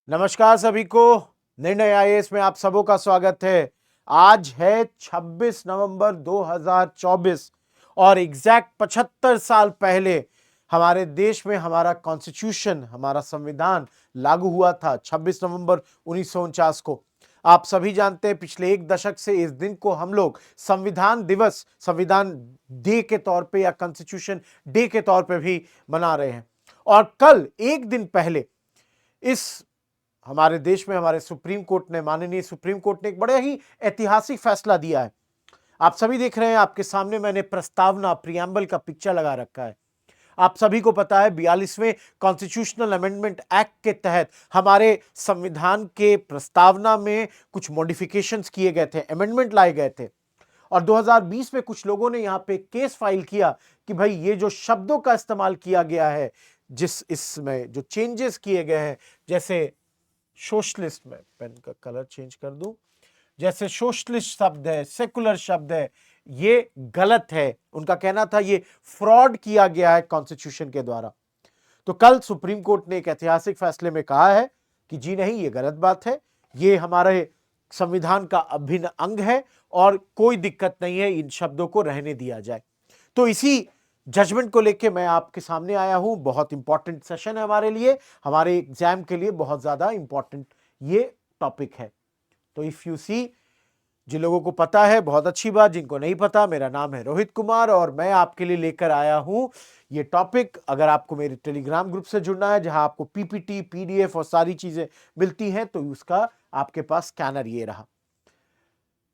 नमस्कार सभी को। निर्णय आईएएस में आप सबों का स्वागत है। आज है 26 नवंबर 2024 और एग्जैक्ट 75 साल पहले हमारे देश में हमारा कॉन्स्टिट्यूशन, हमारा संविधान लागू हुआ था 26 नवंबर 1949 को। आप सभी जानते हैं पिछले एक दशक से इस दिन को हम लोग संविधान दिवस, संविधान डे के तौर पे या कॉन्स्टिट्यूशन डे के तौर पे भी मना रहे हैं। और कल एक दिन पहले इस हमारे देश में हमारे सुप्रीम कोर्ट ने, माननीय सुप्रीम कोर्ट ने एक बड़ा ही ऐतिहासिक फैसला दिया है। आप सभी देख रहे हैं, आपके सामने मैंने प्रस्तावना, प्रियम्बल का पिक्चर लगा रखा है। आप सभी को पता है 42वें कॉन्स्टिट्यूशनल अमेंडमेंट एक्ट के तहत हमारे संविधान के प्रस्तावना में कुछ मॉडिफिकेशंस किए गए थे, अमेंडमेंट लाए गए थे। और 2020 में कुछ लोगों ने यहां पे केस फाइल किया कि भाई ये जो शब्दों का इस्तेमाल किया गया है, जिस इसमें जो चेंजेस किए गए हैं, जैसे सोशलिस्ट, में पेन का कलर चेंज कर दूं, जैसे सोशलिस्ट शब्द है, सेकुलर शब्द है, ये गलत है। उनका कहना था ये फ्रॉड किया गया है कॉन्स्टिट्यूशन के द्वारा। तो कल सुप्रीम कोर्ट ने एक ऐतिहासिक फैसले में कहा है कि जी नहीं, ये गलत बात है, ये हमारे संविधान का अभिन्न अंग है और कोई दिक्कत नहीं है, इन शब्दों को रहने दिया जाए। तो इसी जजमेंट को लेके मैं आपके सामने आया हूं। बहुत इंपॉर्टेंट सेशन है हमारे लिए, हमारे एग्जाम के लिए बहुत ज्यादा इंपॉर्टेंट ये टॉपिक है। तो इफ यू सी, जिन लोगों को पता है बहुत अच्छी बात, जिनको नहीं पता, मेरा नाम है रोहित कुमार और मैं आपके लिए लेकर आया हूं ये टॉपिक। अगर आपको मेरे टेलीग्राम ग्रुप से जुड़ना है, जहां आपको पीपीटी, पीडीएफ और सारी चीजें मिलती हैं, तो उसका आपके पास स्कैनर ये रहा।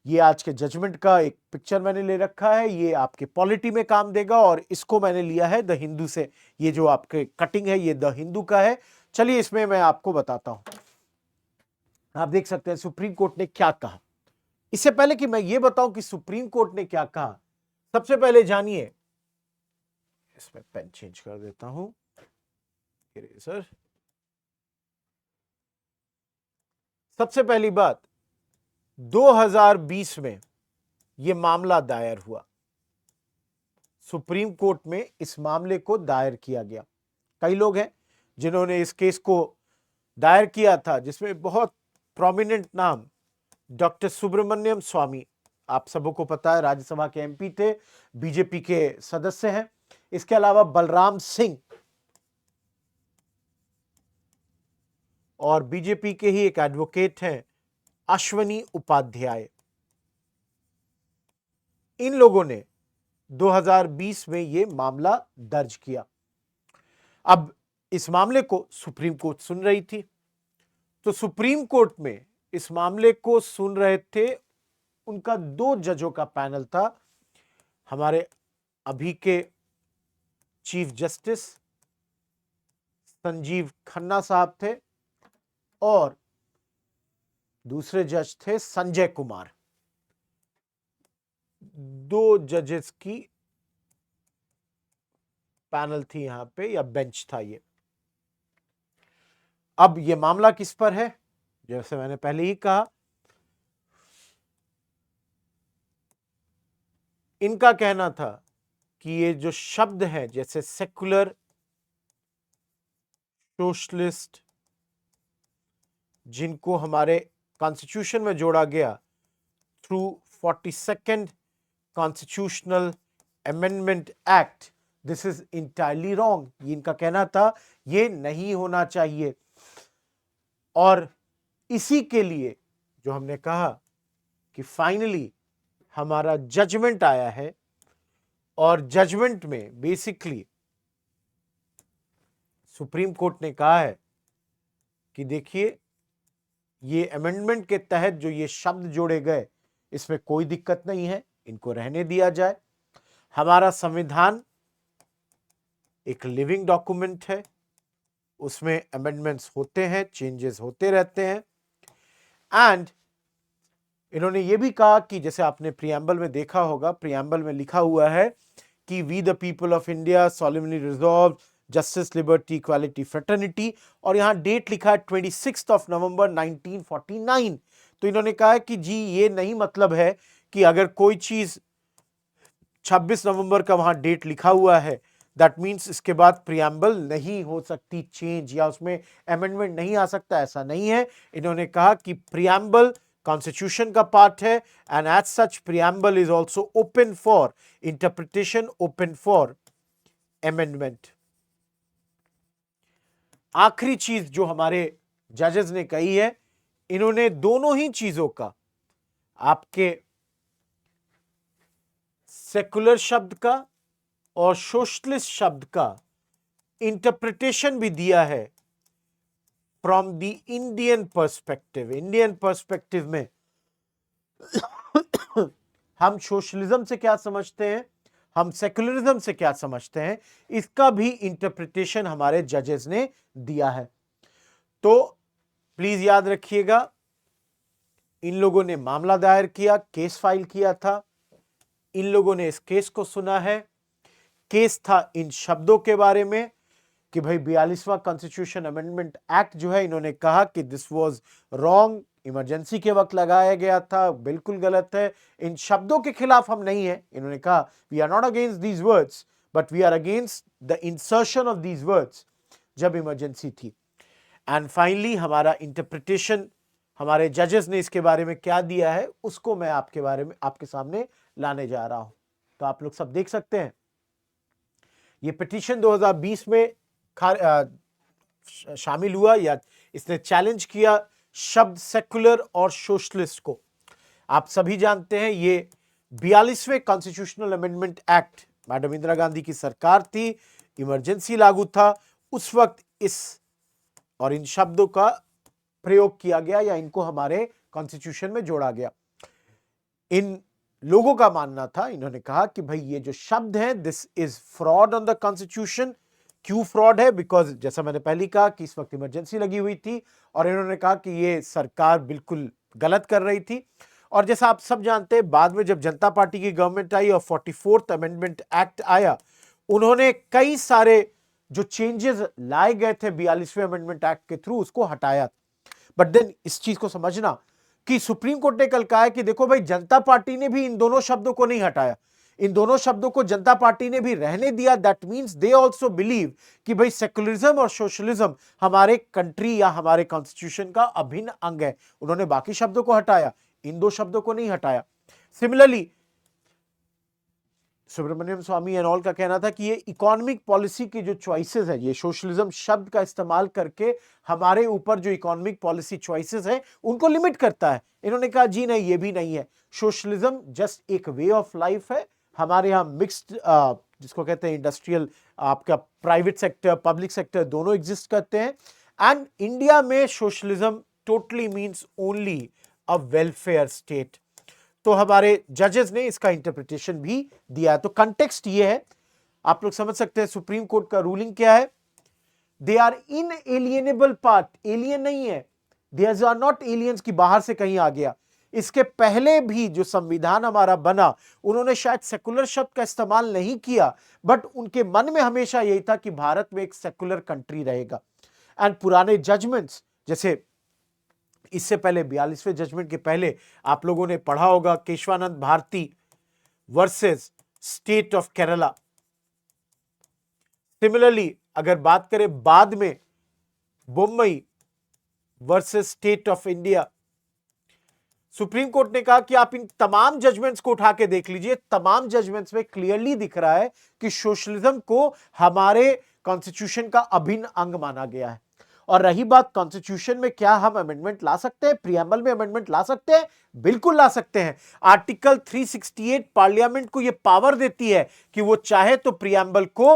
ये आज के जजमेंट का एक पिक्चर मैंने ले रखा है, ये आपके पॉलिटी में काम देगा और इसको मैंने लिया है द हिंदू से। ये जो आपके कटिंग है ये द हिंदू का है। चलिए इसमें मैं आपको बताता हूं। आप देख सकते हैं सुप्रीम कोर्ट ने क्या कहा। इससे पहले कि मैं ये बताऊं कि सुप्रीम कोर्ट ने क्या कहा, सबसे पहले जानिए, इसमें पेन चेंज कर देता हूं, इरेजर। सबसे पहली बात, 2020 में यह मामला दायर हुआ, सुप्रीम कोर्ट में इस मामले को दायर किया गया। कई लोग हैं जिन्होंने इस केस को दायर किया था, जिसमें बहुत प्रोमिनेंट नाम डॉक्टर सुब्रमण्यम स्वामी, आप सबों को पता है राज्यसभा के एमपी थे, बीजेपी के सदस्य हैं। इसके अलावा बलराम सिंह और बीजेपी के ही एक एडवोकेट हैं अश्वनी उपाध्याय। इन लोगों ने 2020 में यह मामला दर्ज किया। अब इस मामले को सुप्रीम कोर्ट सुन रही थी, तो सुप्रीम कोर्ट में इस मामले को सुन रहे थे, उनका 2 जजों का पैनल था। हमारे अभी के चीफ जस्टिस संजीव खन्ना साहब थे और दूसरे जज थे संजय कुमार। 2 जजेस की पैनल थी यहां पे, या बेंच था ये। अब ये मामला किस पर है? जैसे मैंने पहले ही कहा, इनका कहना था कि ये जो शब्द है, जैसे सेकुलर, सोशलिस्ट, जिनको हमारे कॉन्स्टिट्यूशन में जोड़ा गया through 42nd constitutional amendment act, this is entirely wrong. ये इनका कहना था, ये नहीं होना चाहिए। और इसी के लिए जो हमने कहा कि फाइनली हमारा जजमेंट आया है, और जजमेंट में बेसिकली सुप्रीम कोर्ट ने कहा है कि देखिए, ये अमेंडमेंट के तहत जो ये शब्द जोड़े गए, इसमें कोई दिक्कत नहीं है, इनको रहने दिया जाए। हमारा संविधान एक लिविंग डॉक्यूमेंट है, उसमें अमेंडमेंट्स होते हैं, चेंजेस होते रहते हैं। एंड इन्होंने ये भी कहा कि जैसे आपने प्रियम्बल में देखा होगा, प्रियम्बल में लिखा हुआ है कि we the people of India solemnly resolve justice, liberty, equality, fraternity, और यहां डेट लिखा है 26 नवंबर 1949। तो इन्होंने कहा है कि जी ये नहीं मतलब है कि अगर कोई चीज 26 नवंबर का वहां डेट लिखा हुआ है दैट मीन्स इसके बाद प्रियम्बल नहीं हो सकती चेंज या उसमें अमेंडमेंट नहीं आ सकता, ऐसा नहीं है। इन्होंने कहा कि प्रियम्बल कॉन्स्टिट्यूशन का पार्ट है and as such preamble is also open for interpretation, open for amendment. आखिरी चीज जो हमारे जजेस ने कही है, इन्होंने दोनों ही चीजों का, आपके सेकुलर शब्द का और सोशलिस्ट शब्द का इंटरप्रिटेशन भी दिया है from the Indian perspective. Indian perspective में हम सोशलिज्म से क्या समझते हैं, हम सेकुलरिज्म से क्या समझते हैं, इसका भी इंटरप्रिटेशन हमारे जजेस ने दिया है। तो प्लीज याद रखिएगा, इन लोगों ने मामला दायर किया, केस फाइल किया था, इन लोगों ने इस केस को सुना है। केस था इन शब्दों के बारे में कि भाई 42वां कॉन्स्टिट्यूशन अमेंडमेंट एक्ट जो है, इन्होंने कहा कि दिस वाज रॉन्ग, इमरजेंसी के वक्त लगाया गया था, बिल्कुल गलत है। इन शब्दों के खिलाफ हम नहीं है, इन्होंने कहा we are not against these words but we are against the insertion of these words जब इमरजेंसी थी। एंड फाइनली हमारा इंटरप्रिटेशन, हमारे जजेस ने इसके बारे में क्या दिया है, उसको मैं आपके बारे में आपके सामने लाने जा रहा हूं। तो आप लोग सब देख सकते हैं, ये पिटीशन 2020 में शामिल हुआ या इसने चैलेंज किया शब्द सेकुलर और सोशलिस्ट को। आप सभी जानते हैं ये 42वें constitutional amendment act, madam Indira Gandhi की सरकार थी, इमरजेंसी लागू था, उस वक्त इस और इन शब्दों का प्रयोग किया गया या इनको हमारे कॉन्स्टिट्यूशन में जोड़ा गया। इन लोगों का मानना था, इन्होंने कहा कि भाई ये जो शब्द है this is fraud on the constitution. क्यों फ्रॉड है? बिकॉज जैसा मैंने पहले कहा कि इस वक्त इमरजेंसी लगी हुई थी और इन्होंने कहा कि ये सरकार बिल्कुल गलत कर रही थी। और जैसा आप सब जानते हैं, बाद में जब जनता पार्टी की गवर्नमेंट आई और 44th अमेंडमेंट एक्ट आया, उन्होंने कई सारे जो चेंजेस लाए गए थे 42वें अमेंडमेंट एक्ट के थ्रू, उसको हटाया। बट देन इस चीज को समझना कि सुप्रीम कोर्ट ने कल कहा है कि देखो भाई, जनता पार्टी ने भी इन दोनों शब्दों को नहीं हटाया, इन दोनों शब्दों को जनता पार्टी ने भी रहने दिया। That means they also believe कि भाई सेकुलरिज्म और सोशलिज्म हमारे कंट्री या हमारे कॉन्स्टिट्यूशन का अभिन्न अंग है। उन्होंने बाकी शब्दों को हटाया, इन दो शब्दों को नहीं हटाया। Similarly Subramanian Swamy and all का कहना था कि ये इकोनॉमिक पॉलिसी की जो चॉइसेस है, ये सोशलिज्म शब्द का इस्तेमाल करके हमारे ऊपर जो इकोनॉमिक पॉलिसी चॉइसेस है उनको लिमिट करता है। इन्होंने कहा जी नहीं, ये भी नहीं है, सोशलिज्म जस्ट एक वे ऑफ लाइफ है। हमारे यहाँ मिक्स्ड जिसको कहते हैं इंडस्ट्रियल, आपका प्राइवेट सेक्टर पब्लिक सेक्टर दोनों एग्जिस्ट करते हैं। एंड इंडिया में सोशलिज्म टोटली मीन्स ओनली अ वेलफेयर स्टेट। तो हमारे जजेस ने इसका इंटरप्रिटेशन भी दिया। तो कंटेक्स्ट ये है, आप लोग समझ सकते हैं सुप्रीम कोर्ट का रूलिंग क्या है। दे आर इनएलिएनेबल पार्ट, एलियन नहीं है, दे आर नॉट एलियंस की बाहर से कहीं आ गया। इसके पहले भी जो संविधान हमारा बना, उन्होंने शायद सेकुलर शब्द का इस्तेमाल नहीं किया, बट उनके मन में हमेशा यही था कि भारत में एक सेकुलर कंट्री रहेगा। एंड पुराने जजमेंट्स, जैसे इससे पहले 42वें जजमेंट के पहले आप लोगों ने पढ़ा होगा Kesavananda Bharati versus state of Kerala. Similarly अगर बात करें बाद में Mumbai versus state of India, supreme court ने कहा कि आप इन तमाम जजमेंट्स को उठा के देख लीजिए, तमाम जजमेंट्स में क्लियरली दिख रहा है कि सोशलिज्म को हमारे कॉन्स्टिट्यूशन का अभिन्न अंग माना गया है। और रही बात कॉन्स्टिट्यूशन में क्या हम अमेंडमेंट ला सकते हैं, प्रियम्बल में अमेंडमेंट ला सकते हैं, बिल्कुल ला सकते हैं। आर्टिकल 368 पार्लियामेंट को यह पावर देती है कि वो चाहे तो प्रियम्बल को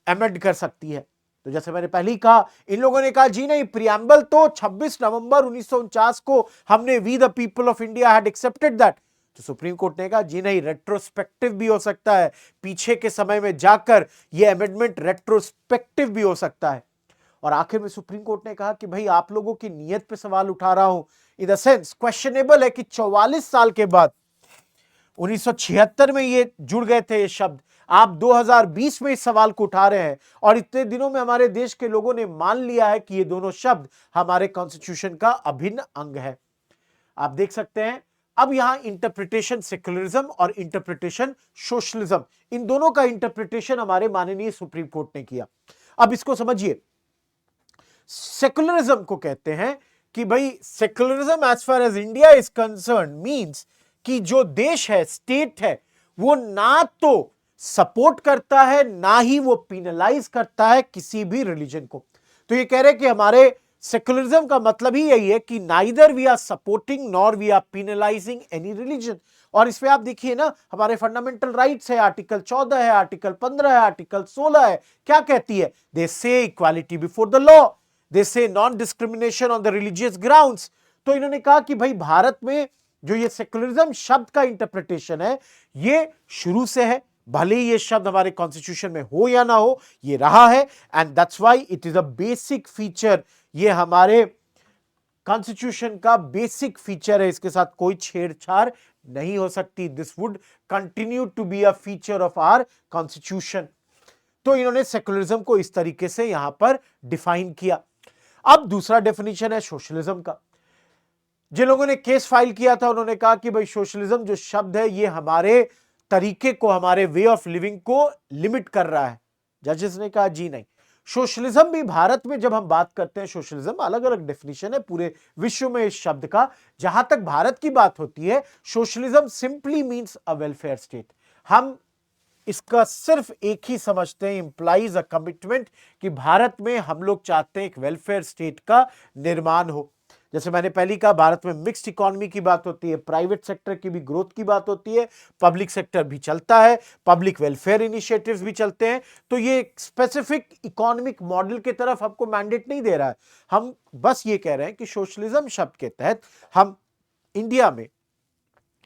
अमेंड कर सकती है। तो जैसे मैंने पहले ही कहा, इन लोगों ने कहा जी नहीं, प्रियम्बल तो 26 नवंबर 1949 को हमने we the people of India had accepted that. तो सुप्रीम कोर्ट ने कहा जी नहीं, रेट्रोस्पेक्टिव भी हो सकता है, पीछे के समय में जाकर यह अमेंडमेंट रेट्रोस्पेक्टिव भी हो सकता है। और आखिर में सुप्रीम कोर्ट ने कहा कि भाई आप लोगों की नीयत पे सवाल उठा रहा हूं, इन द सेंस क्वेश्चनेबल है कि 44 साल के बाद 1976 में ये जुड़ गए थे ये शब्द, आप 2020 में इस सवाल को उठा रहे हैं और इतने दिनों में हमारे देश के लोगों ने मान लिया है कि ये दोनों शब्द हमारे कॉन्स्टिट्यूशन का अभिन्न अंग है। आप देख सकते हैं अब यहां इंटरप्रिटेशन सेक्युलरिज्म और इंटरप्रिटेशन सोशलिज्म, इन दोनों का इंटरप्रिटेशन हमारे माननीय सुप्रीम कोर्ट ने किया। अब इसको समझिए, सेक्युलरिज्म को कहते हैं कि भाई secularism as far as India is concern means कि जो देश है, स्टेट है, वो ना तो सपोर्ट करता है ना ही वो पिनलाइज करता है किसी भी रिलीजन को। तो ये कह रहे हैं कि हमारे सेक्युलरिज्म का मतलब ही यही है कि neither we are supporting nor we are penalising any religion. और इसमें आप देखिए ना, हमारे फंडामेंटल राइट्स है, आर्टिकल 14 है, आर्टिकल 15 है, आर्टिकल 16 है, क्या कहती है? दे से इक्वालिटी बिफोर द लॉ, दे से non discrimination on the religious grounds. तो इन्होंने कहा कि भाई भारत में जो ये सेक्युलरिज्म शब्द का इंटरप्रिटेशन है, ये शुरू से है, भले ही ये शब्द हमारे कॉन्स्टिट्यूशन में हो या ना हो, ये रहा है, and that's why it is a basic feature. ये हमारे कॉन्स्टिट्यूशन का बेसिक फीचर है, इसके साथ कोई छेड़छाड़ नहीं हो सकती। This would continue to be a feature of our constitution. तो इन्होंने सेक्युलरिज्म को इस तरीके से यहां पर डिफाइन किया। अब दूसरा डेफिनेशन है सोशलिज्म का। जिन लोगों ने केस फाइल किया था उन्होंने कहा कि भाई सोशलिज्म जो शब्द है ये हमारे तरीके को, हमारे वे ऑफ लिविंग को लिमिट कर रहा है। जजेस ने कहा जी नहीं, सोशलिज्म भी भारत में जब हम बात करते हैं, सोशलिज्म अलग अलग डेफिनेशन है पूरे विश्व में इस शब्द का। जहां तक भारत की बात होती है, socialism simply means a welfare state. हम इसका सिर्फ एक ही समझते हैं, इंप्लाइज अ कमिटमेंट, कि भारत में हम लोग चाहते हैं एक वेलफेयर स्टेट का निर्माण हो। जैसे मैंने पहले कहा, भारत में मिक्स्ड इकोनॉमी की बात होती है, प्राइवेट सेक्टर की भी ग्रोथ की बात होती है, पब्लिक सेक्टर भी चलता है, पब्लिक वेलफेयर इनिशिएटिव्स भी चलते हैं। तो ये स्पेसिफिक इकोनॉमिक मॉडल की तरफ हमको मैंडेट नहीं दे रहा है। हम बस ये कह रहे हैं कि सोशलिज्म शब्द के तहत हम इंडिया में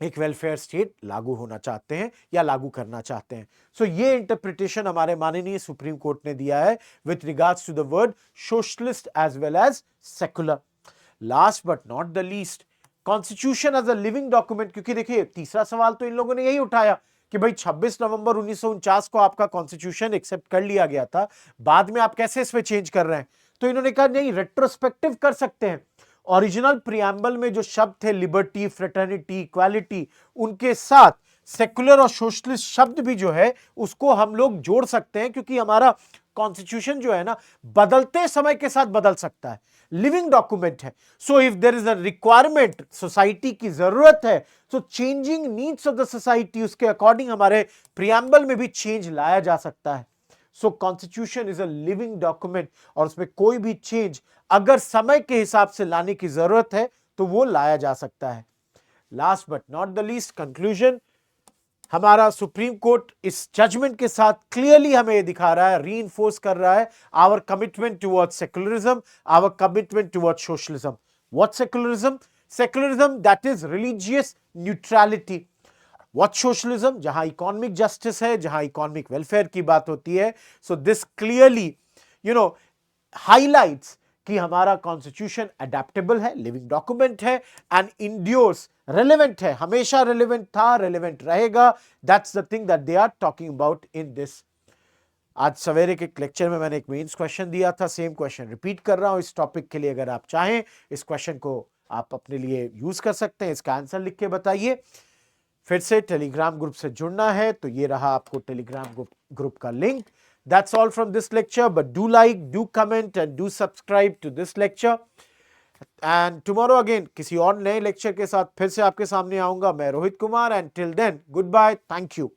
एक वेलफेयर स्टेट लागू होना चाहते हैं या लागू करना चाहते हैं। सो ये इंटरप्रिटेशन हमारे माननीय सुप्रीम कोर्ट ने दिया है with regards to the word socialist as well as secular. Last but not the least, constitution as a living document. क्योंकि देखिए, तीसरा सवाल तो इन लोगों ने यही उठाया कि भाई 26 नवंबर 1949 को आपका कॉन्स्टिट्यूशन एक्सेप्ट कर लिया गया था, बाद में आप कैसे इसमें चेंज कर रहे हैं? तो इन्होंने कहा नहीं, रेट्रोस्पेक्टिव कर सकते हैं। ओरिजिनल प्रियम्बल में जो शब्द थे लिबर्टी, फ्रेटर्निटी, इक्वालिटी, उनके साथ सेकुलर और सोशलिस्ट शब्द भी जो है उसको हम लोग जोड़ सकते हैं, क्योंकि हमारा कॉन्स्टिट्यूशन जो है ना, बदलते समय के साथ बदल सकता है, लिविंग डॉक्यूमेंट है। So if there is a requirement, society की जरूरत है, so changing needs of the society, उसके अकॉर्डिंग हमारे प्रियम्बल में भी चेंज लाया जा सकता है। So constitution is a living document, और उसमें कोई भी चेंज अगर समय के हिसाब से लाने की जरूरत है तो वो लाया जा सकता है। Last but not the least, conclusion, हमारा सुप्रीम कोर्ट इस जजमेंट के साथ क्लियरली हमें दिखा रहा है, रीइंफोर्स कर रहा है our commitment towards secularism, our commitment towards socialism. What secularism? Secularism that is religious neutrality. What socialism? जहां इकोनॉमिक जस्टिस है, जहां इकोनॉमिक वेलफेयर की बात होती है। सो दिस क्लियरली हाईलाइट्स कि हमारा कॉन्स्टिट्यूशन अडेप्टेबल है, लिविंग डॉक्यूमेंट है, एंड इंड्योर्स, रेलेवेंट है, हमेशा रेलेवेंट था, रेलेवेंट रहेगा। That's the thing that they are talking about in this. आज सवेरे के लेक्चर में मैंने एक मेंस क्वेश्चन दिया था, सेम क्वेश्चन रिपीट कर रहा हूं इस टॉपिक के लिए। अगर आप चाहें इस क्वेश्चन को आप अपने लिए यूज कर सकते हैं, इसका आंसर लिख के बताइए। फिर से टेलीग्राम ग्रुप से जुड़ना है तो ये रहा आपको टेलीग्राम ग्रुप का link. That's all from this lecture, but do like, do comment and do subscribe to this lecture. And tomorrow again किसी और नए लेक्चर के साथ फिर से आपके सामने आऊंगा मैं, Rohit Kumar, and till then goodbye, thank you.